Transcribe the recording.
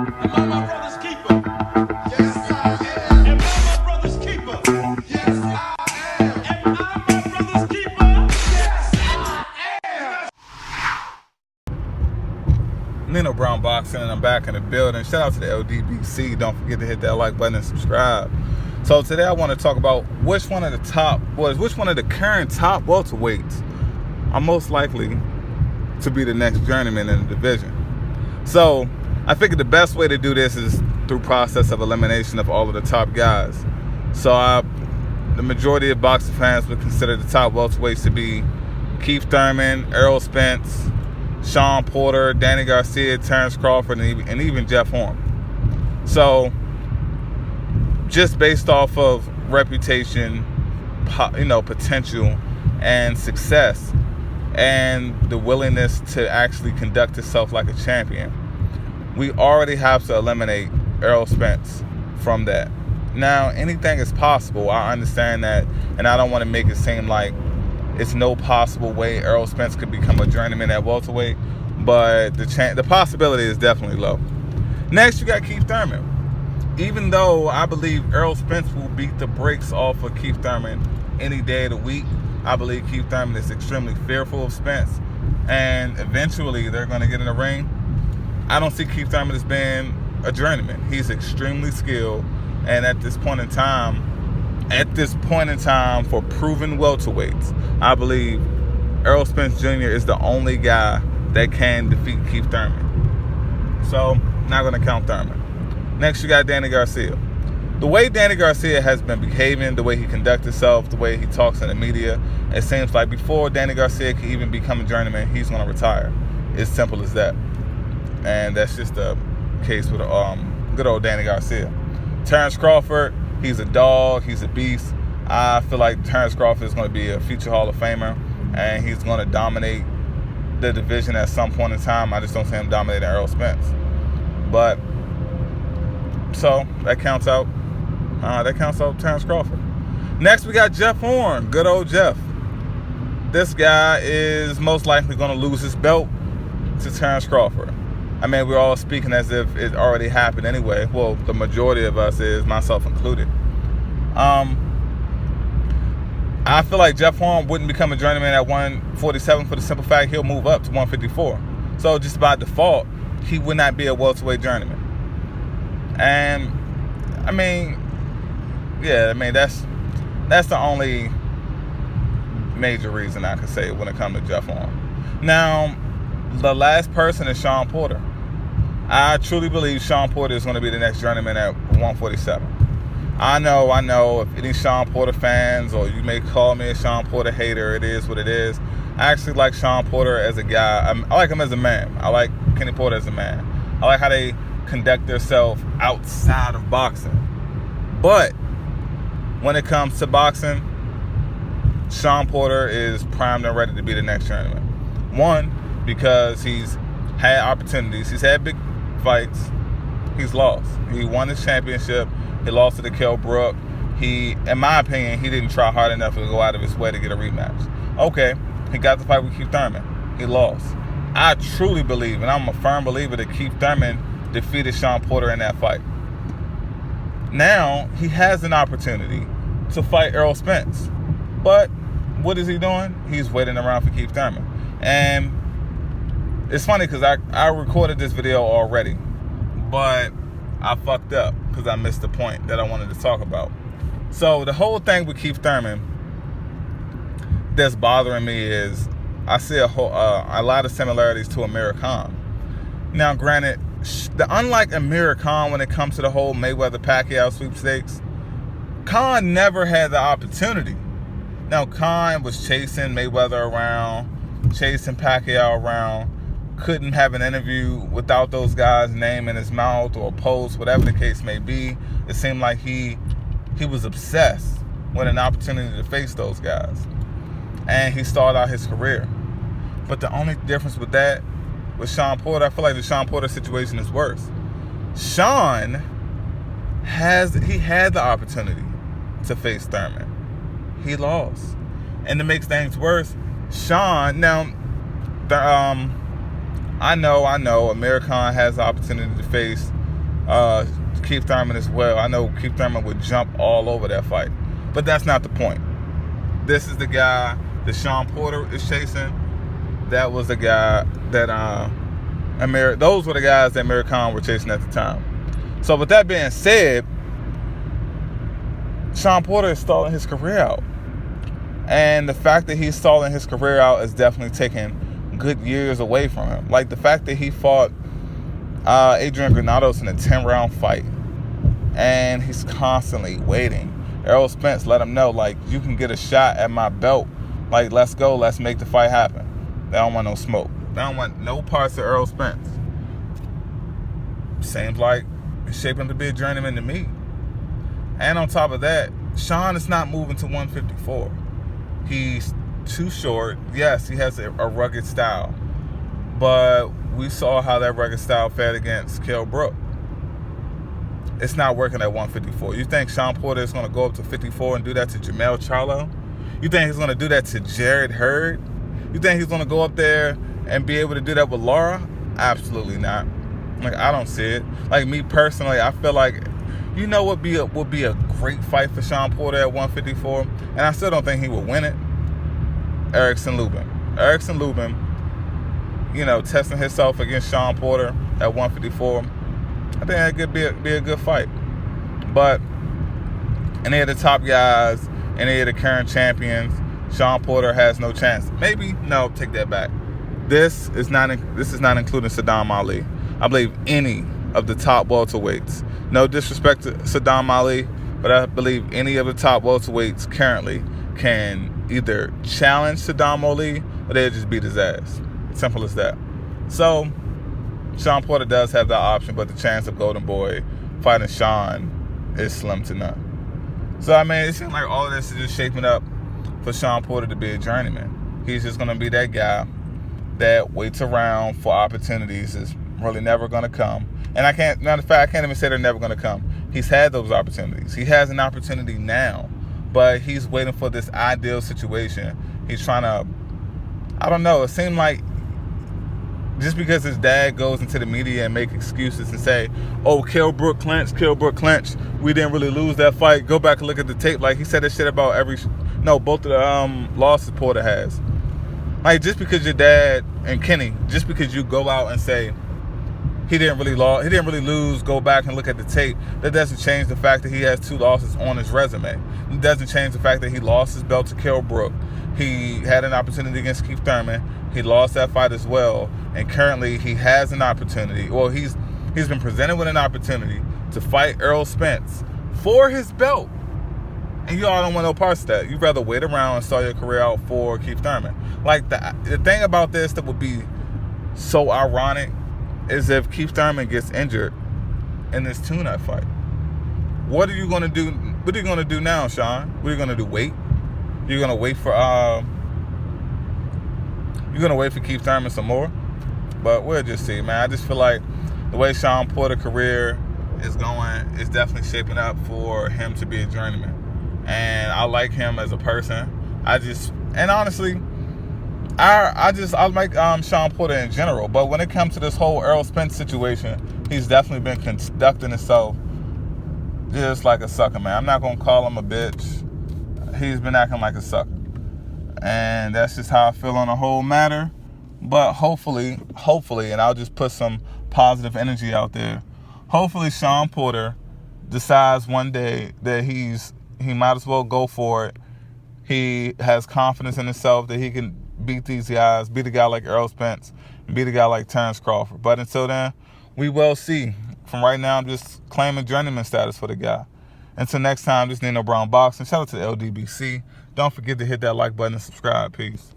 Am I my brother's keeper? Yes, I am. Am I my brother's keeper? Yes, I am. Am I my brother's keeper? Yes, I am. Nino Brown Boxing, and I'm back in the building. Shout out to the LDBC. Don't forget to hit that like button and subscribe. So today I want to talk about which one of the current top welterweights are most likely to be the next journeyman in the division. So I figured the best way to do this is through process of elimination of all of the top guys. So the majority of boxing fans would consider the top welterweights to be Keith Thurman, Errol Spence, Shawn Porter, Danny Garcia, Terrence Crawford, and even Jeff Horn. So just based off of reputation, potential, and success, and the willingness to actually conduct itself like a champion, we already have to eliminate Errol Spence from that. Now, anything is possible. I understand that, and I don't want to make it seem like it's no possible way Errol Spence could become a journeyman at welterweight, but the possibility is definitely low. Next, you got Keith Thurman. Even though I believe Errol Spence will beat the brakes off of Keith Thurman any day of the week, I believe Keith Thurman is extremely fearful of Spence, and eventually they're going to get in the ring. I don't see Keith Thurman as being a journeyman. He's extremely skilled, and at this point in time for proven welterweights, I believe Errol Spence Jr. is the only guy that can defeat Keith Thurman. So, not going to count Thurman. Next, you got Danny Garcia. The way Danny Garcia has been behaving, the way he conducts himself, the way he talks in the media, it seems like before Danny Garcia can even become a journeyman, he's going to retire. It's simple as that. And that's just the case with good old Danny Garcia. Terrence Crawford, he's a dog, he's a beast. I feel like Terrence Crawford is going to be a future Hall of Famer, and he's going to dominate the division at some point in time. I just don't see him dominating Errol Spence. But so that counts out Terrence Crawford. Next, we got Jeff Horn. Good old Jeff. This guy is most likely going to lose his belt to Terrence Crawford. I mean, we're all speaking as if it already happened anyway. Well, the majority of us is, myself included. I feel like Jeff Horn wouldn't become a journeyman at 147 for the simple fact he'll move up to 154. So just by default, he would not be a welterweight journeyman. And I mean, that's the only major reason I could say when it comes to Jeff Horn. Now, the last person is Shawn Porter. I truly believe Shawn Porter is going to be the next journeyman at 147. I know, if any Shawn Porter fans, or you may call me a Shawn Porter hater, it is what it is. I actually like Shawn Porter as a guy. I like him as a man. I like Kenny Porter as a man. I like how they conduct themselves outside of boxing. But when it comes to boxing, Shawn Porter is primed and ready to be the next journeyman. One, because he's had opportunities. He's had big fights. He's lost. He won his championship. He lost to the Kell Brook. In my opinion, he didn't try hard enough to go out of his way to get a rematch. Okay, he got the fight with Keith Thurman. He lost. I truly believe, and I'm a firm believer, that Keith Thurman defeated Shawn Porter in that fight. Now, he has an opportunity to fight Errol Spence. But what is he doing? He's waiting around for Keith Thurman. And it's funny because I recorded this video already, but I fucked up because I missed the point that I wanted to talk about. So the whole thing with Keith Thurman that's bothering me is I see a lot of similarities to Amir Khan. Now, granted, unlike Amir Khan when it comes to the whole Mayweather-Pacquiao sweepstakes, Khan never had the opportunity. Now, Khan was chasing Mayweather around, chasing Pacquiao around, couldn't have an interview without those guys' name in his mouth or a post, whatever the case may be. It seemed like he was obsessed with an opportunity to face those guys. And he started out his career. But the only difference with that, with Shawn Porter, I feel like the Shawn Porter situation is worse. Shawn had the opportunity to face Thurman. He lost. And to make things worse, Shawn, now, I know Amir Khan has the opportunity to face Keith Thurman as well. I know Keith Thurman would jump all over that fight, but that's not the point. This is the guy that Shawn Porter is chasing. That was the guy that those were the guys that Amir Khan were chasing at the time. So with that being said, Shawn Porter is stalling his career out. And the fact that he's stalling his career out is definitely taking good years away from him. Like the fact that he fought Adrian Granados in a 10-round fight, and he's constantly waiting. Errol Spence let him know, like, you can get a shot at my belt. Like, let's go. Let's make the fight happen. They don't want no smoke. They don't want no parts of Errol Spence. Seems like it's shaping to be a journeyman to me. And on top of that, Shawn is not moving to 154. He's too short. Yes, he has a rugged style. But we saw how that rugged style fared against Kell Brook. It's not working at 154. You think Shawn Porter is going to go up to 54 and do that to Jamel Charlo? You think he's going to do that to Jared Hurd? You think he's going to go up there and be able to do that with Lara? Absolutely not. Like, I don't see it. Like, me personally, I feel like, you know what would be a great fight for Shawn Porter at 154? And I still don't think he would win it. Erickson Lubin. Erickson Lubin, you know, testing himself against Shawn Porter at 154. I think that could be a good fight. But any of the top guys, any of the current champions, Shawn Porter has no chance. Maybe, no, take that back. This is not including Saddam Ali. I believe any of the top welterweights. No disrespect to Saddam Ali, but I believe any of the top welterweights currently can either challenge Saddam Ali or they'll just beat his ass. Simple as that. So Shawn Porter does have that option, but the chance of Golden Boy fighting Shawn is slim to none. So, I mean, it seems like all of this is just shaping up for Shawn Porter to be a journeyman. He's just going to be that guy that waits around for opportunities, is really never going to come. And matter of fact, I can't even say they're never going to come. He's had those opportunities. He has an opportunity now, but he's waiting for this ideal situation. He's trying to, I don't know, it seemed like just because his dad goes into the media and make excuses and say, oh, Kell Brook clinched, we didn't really lose that fight, go back and look at the tape. Like, he said that shit about both of the losses Porter has. Like, just because your dad and Kenny, just because you go out and say he didn't really lose, go back and look at the tape, that doesn't change the fact that he has 2 losses on his resume. It doesn't change the fact that he lost his belt to Kell Brook. He had an opportunity against Keith Thurman. He lost that fight as well. And currently he has an opportunity. Well, he's been presented with an opportunity to fight Errol Spence for his belt. And you all don't want no parts of that. You'd rather wait around and start your career out for Keith Thurman. Like, the thing about this that would be so ironic is if Keith Thurman gets injured in this tune-up fight. What are you going to do? What are you going to do now, Shawn? What are you going to do? Wait? You're going to wait for Keith Thurman some more? But we'll just see, man. I just feel like the way Shawn Porter's career is going is definitely shaping up for him to be a journeyman. And I like him as a person. Honestly, I like Shawn Porter in general. But when it comes to this whole Errol Spence situation, he's definitely been conducting himself just like a sucker, man. I'm not going to call him a bitch. He's been acting like a sucker. And that's just how I feel on the whole matter. But hopefully, and I'll just put some positive energy out there, hopefully Shawn Porter decides one day that he might as well go for it. He has confidence in himself that he can beat these guys, beat a guy like Errol Spence, and beat a guy like Terrence Crawford. But until then, we will see. From right now, I'm just claiming journeyman status for the guy. Until next time, this is Nino Brown Boxing. Shout out to the LDBC. Don't forget to hit that like button and subscribe. Peace.